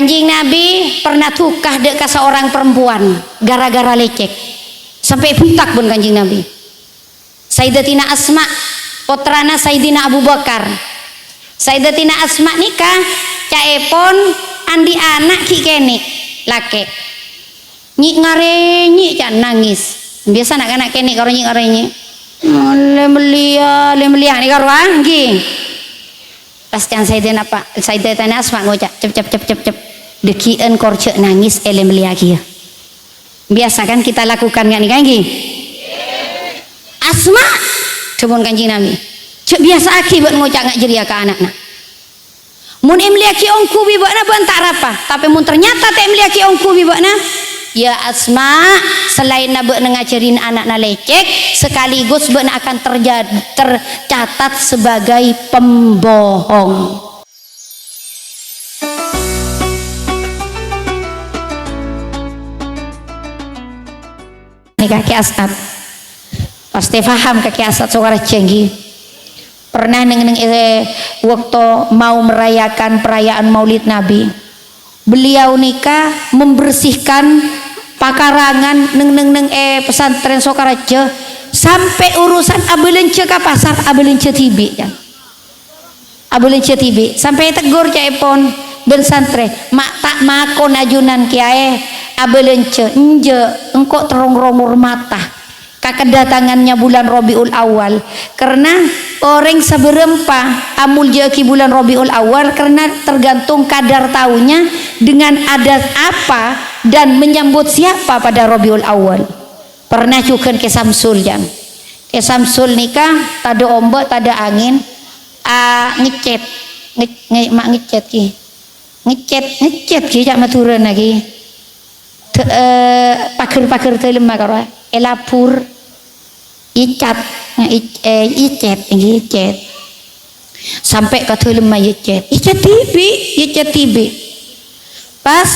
Kanjeng Nabi pernah tukah dek ke seorang perempuan gara-gara lecek sampai butak pun Kanjeng Nabi. Sayyidatina Asma putrana Sayyidina Abu Bakar. Sayyidatina Asma nikah caepon andi anak ki kene lake nyik ngarenyi can nangis biasa anak-anak kene karo nyik ngarenyi le melia nih karo anggi pas can Sayyidatina Asma ngocak cep dekien korce nangis ele melia kieu biasa kan kita lakukan nggak nih anggi Asma cebon Kanjeng Nabi cek biasa aki buat ngocak ngak jeria ke anakna mun emliaki ongku bibakna bentak apa tapi mun ternyata tak emliaki ongku bibakna ya Asma selain nabe ngajarin anak lecek sekaligus beuna akan tercatat sebagai pembohong. Ini kaki Asad pasti paham kaki Asad suara cenggi pernah waktu mau merayakan perayaan Maulid Nabi beliau nikah membersihkan pakarangan pesantren Sokaraja sampai urusan abelence ke pasar abelence tibi ya abelence tibi sampai tegur caipon bersantren mak tak makon ajunan kiai abelence enje engkau terong-rongor mata kedatangannya bulan Rabiul Awal karena orang seberempah amul jeki bulan Rabiul Awal karena tergantung kadar tahunnya dengan adat apa dan menyambut siapa pada Rabiul Awal. Pernah juga ke Samsul jang ke Samsul nikah tada ombak tada angin ngecet ki jak maturan lagi pager telem karo elapur icet sampai ke telem icet tibi pas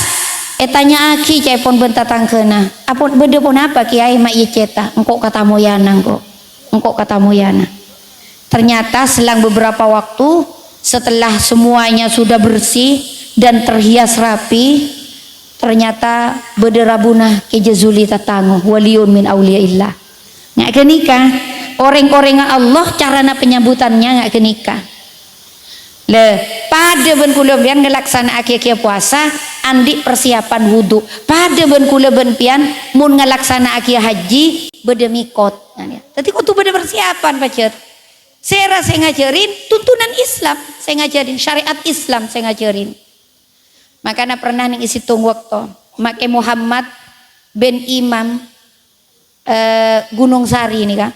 etanya aki caipon bentatang kena apa beda pun apa kiai mak iceta engkau kata moyana engkau kata moyana ternyata selang beberapa waktu setelah semuanya sudah bersih dan terhias rapi ternyata bederabunah ke jazuli tatangu waliun min auliyaillah nggak kenikah orang-orang Allah carana penyambutannya nggak kenikah le pada ben kula bian ngelaksana akhir puasa andi persiapan wudhu pada ben kula ben pian mun ngelaksana akhir haji bede mikot tapi kudu bede persiapan pacet saya ngajarin tuntunan Islam saya ngajarin syariat Islam saya ngajarin makanya pernah ning isi tung waktu make Muhammad bin Imam Gunung Sari ini kan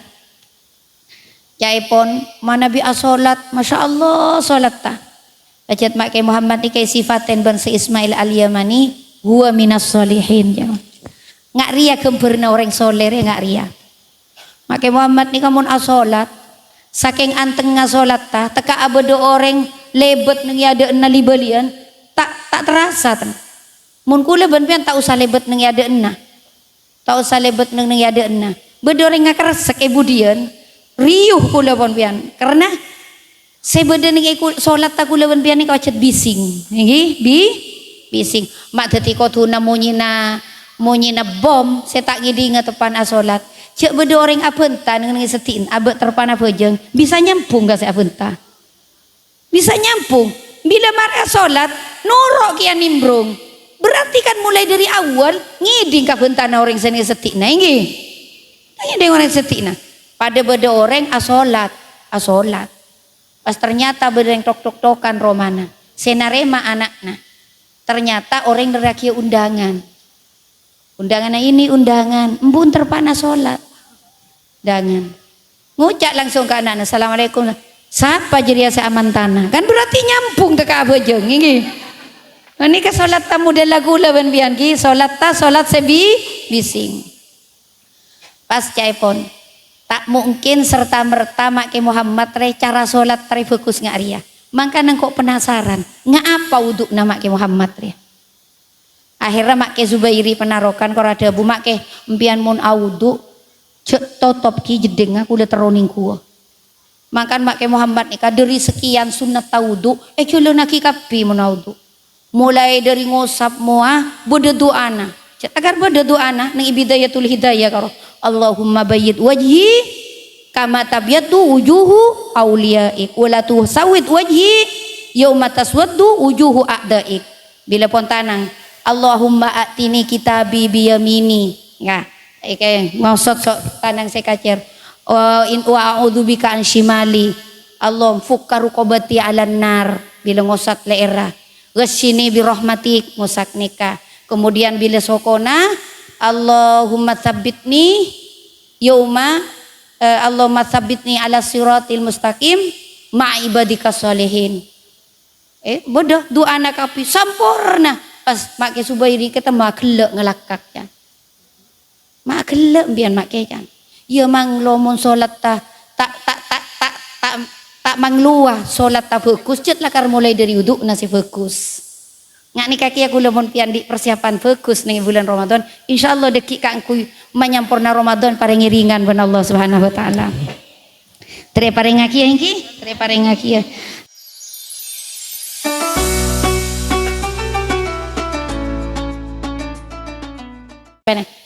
jaipon mana bi asolat masya Allah solat ta ajat make Muhammad ni kay sifaten ban se Ismail al-Yamani huwa minas solihin jangan ngak ria kemberna orang soler ya ngak ria make Muhammad ni kamun asolat saking anteng ngasolat ta teka abedo orang lebet nang yade enna libalian tak terasa ten mun kula ben pian tak usah lebet nang yade enna tak usah lebet nang yade enna bedo orang ngakeresek budian riuh kula pon pian karena saya beda ning salat ta kula pon pian ni kawacet bising nggih bising mak dadi koduna munyina bom saya tak ngidi ngatepan asolat cek beda orang abenta nang setiin abet terpana bejeng bisa nyambung ka saya abenta bisa nyambung bila marah salat norok kian nimbrung berarti kan mulai dari awal ngiding ka bentana orang seni setina nggih tanya dengan orang setina pada beda orang asolat pas ternyata beda yang tok-tok-tokan romana senarema anaknya ternyata orang neraki undangan ini undangan embun terpana solat undangan ngucap langsung ke anaknya assalamualaikum siapa jadi saya aman tanah kan berarti nyambung teka abejeng ini ke solat tamu dan lagu lawan bian ki solat sebi bising pas caipon tak mungkin serta merta make Muhammad re cara solat re fokus ngak ria mangka nang kok penasaran ngak apa wuduk nama ke Muhammad re akhirnya make Zubairi penarokan kok ada bu make empian mun awudu cek totop ki jedeng aku udah teroning kuah makan make Muhammad nika dari sekian sunat tawudu culo naki kapi mun awudu mulai dari ngosap moa berdoana agar berdoana nang ibidayatul hidayah karo Allahumma bayyid wajhi kama tabyaddu wujuhu auliyaik wala tusawwid wajhi yauma taswaddu wujuhu a'daik. Bila pun tanang Allahumma atini kitabi biyamini ya maksud sok tanang saya kacer in wa a'udzubika an shimali Allah fukka ruqabati 'alan nar bila ngosat leera ghashini bi rahmatik ngosak nikah. Kemudian bila sokona Allahumma tsabbitni yauma Allahumma tsabbitni ala siratil mustaqim ma'a ibadika sholihin. Bodoh doa anak api sampurna pas mak ke Subairi kata mak gelek ngelakak kan. Mak gelek bian mak ke kan. Ya mang lomon salat tak mangluah salat tak fokus cet lakar mulai dari wudu nasi fokus. Ngak ni kaki aku lemon pian di persiapan fokus nih bulan Ramadan. Insyaallah dekik kangku menyampurna Ramadan paring ringan ben Allah Subhanahu wa taala. Tere paring ngaki engki, tere paring ngaki ya.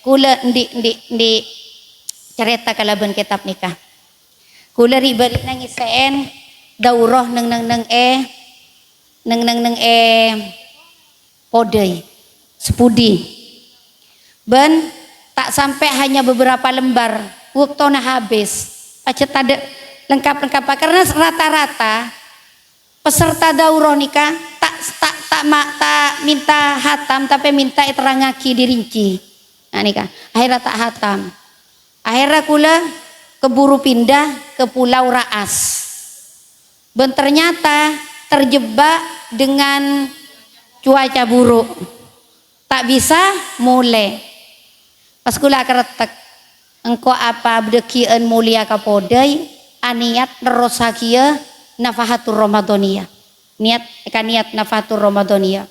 Kula di cerita kalaban kitab nikah. Kula ribet nang iseen daurah neng podai sepudi ben tak sampai hanya beberapa lembar waktuna habis pacet ada lengkap karena rata-rata peserta daurah nikah tak minta hatam tapi minta iterangaki dirinci. Nah nikah akhirnya tak hatam, akhirnya kula keburu pindah ke Pulau Raas ben ternyata terjebak dengan cuaca buruk tak bisa mulai pas kula keretek engko apa bedekian mulia kapodai aniat nerosakia nafahatur Ramadaniyah niat nafahatur Ramadaniyah.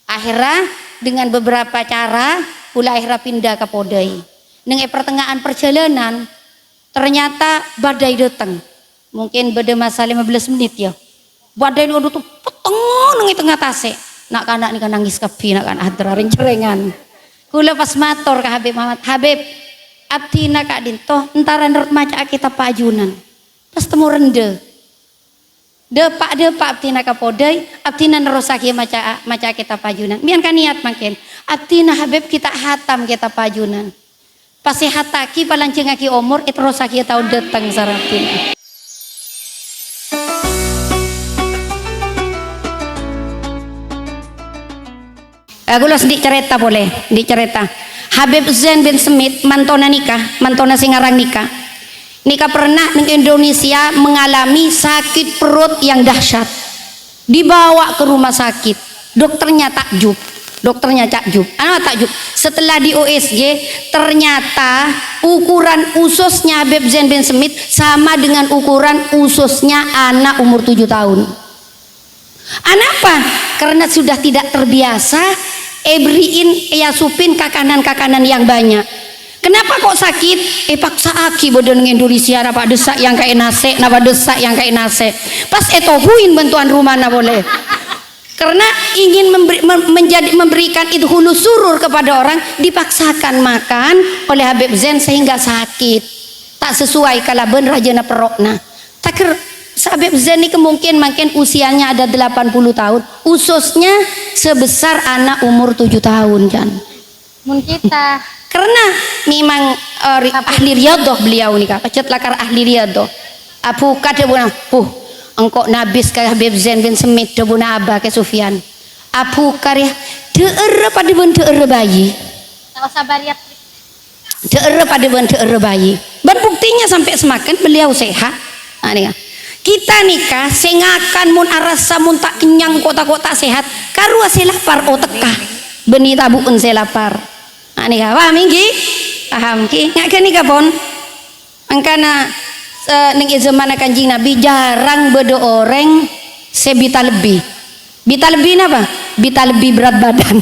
Akhirnya dengan beberapa cara kula akhirnya pindah ke podai neng pertengahan perjalanan ternyata badai datang mungkin beda masa 15 menit ya badai udah tuh peteng neng tengah tase nak kanak nih kan nangis kepi nak kan hadra rencerengan kula pas mator ke Habib Muhammad Habib abdina kak dinto entaran maca kita pajunan pas temu rende depak abdina kapodai abdina nerosaki maca kita pajunan mian kan niat makin abdina Habib kita hatam kita pajunan pasti hataki palanceng aki umur itu rosaki tahun datang sarapin. Aku lo sedikit cerita boleh, dicerita. Habib Zain bin Smith mantona singarang nikah pernah di Indonesia mengalami sakit perut yang dahsyat, dibawa ke rumah sakit, dokternya takjub. Setelah di USG ternyata ukuran ususnya Habib Zain bin Smith sama dengan ukuran ususnya anak umur 7 tahun. Apa? Karena sudah tidak terbiasa beriin supin kakanan yang banyak. Kenapa kok sakit? Paksa aki bodoh Indonesia napa desak yang kayak nase. Pas etohuin bantuan rumah na boleh. Karena ingin memberikan idhulu surur kepada orang dipaksakan makan oleh Habib Zain sehingga sakit. Tak sesuai kalaban rajana perokna. Takir Habib Zain ini kemungkinan makin usianya ada 80 tahun, ususnya sebesar anak umur 7 tahun kan. Kita karena memang ahli riyadah beliau nih kak, pecet lakar ahli riyadah. Abu kada bunang, engkau nabis kayak Habib Zain bin Smith dabuna aba ke Sufyan. Abu karya deere pada ben deere bayi. Tak usah bariat. Deere pada ben deere bayi. Dan buktinya sampai semakin beliau sehat. Nah, nih, kita nikah sengakan mun arasa mun tak kenyang kota-kota sehat karua selapar otekah beni tabuun selapar. Nah, nih paham iki? Paham ki? Ngak ke nikah pon? Angkana ning zaman Kanjeng Nabi jarang beda orang sebita lebih. Bita lebih apa? Bita lebih berat badan.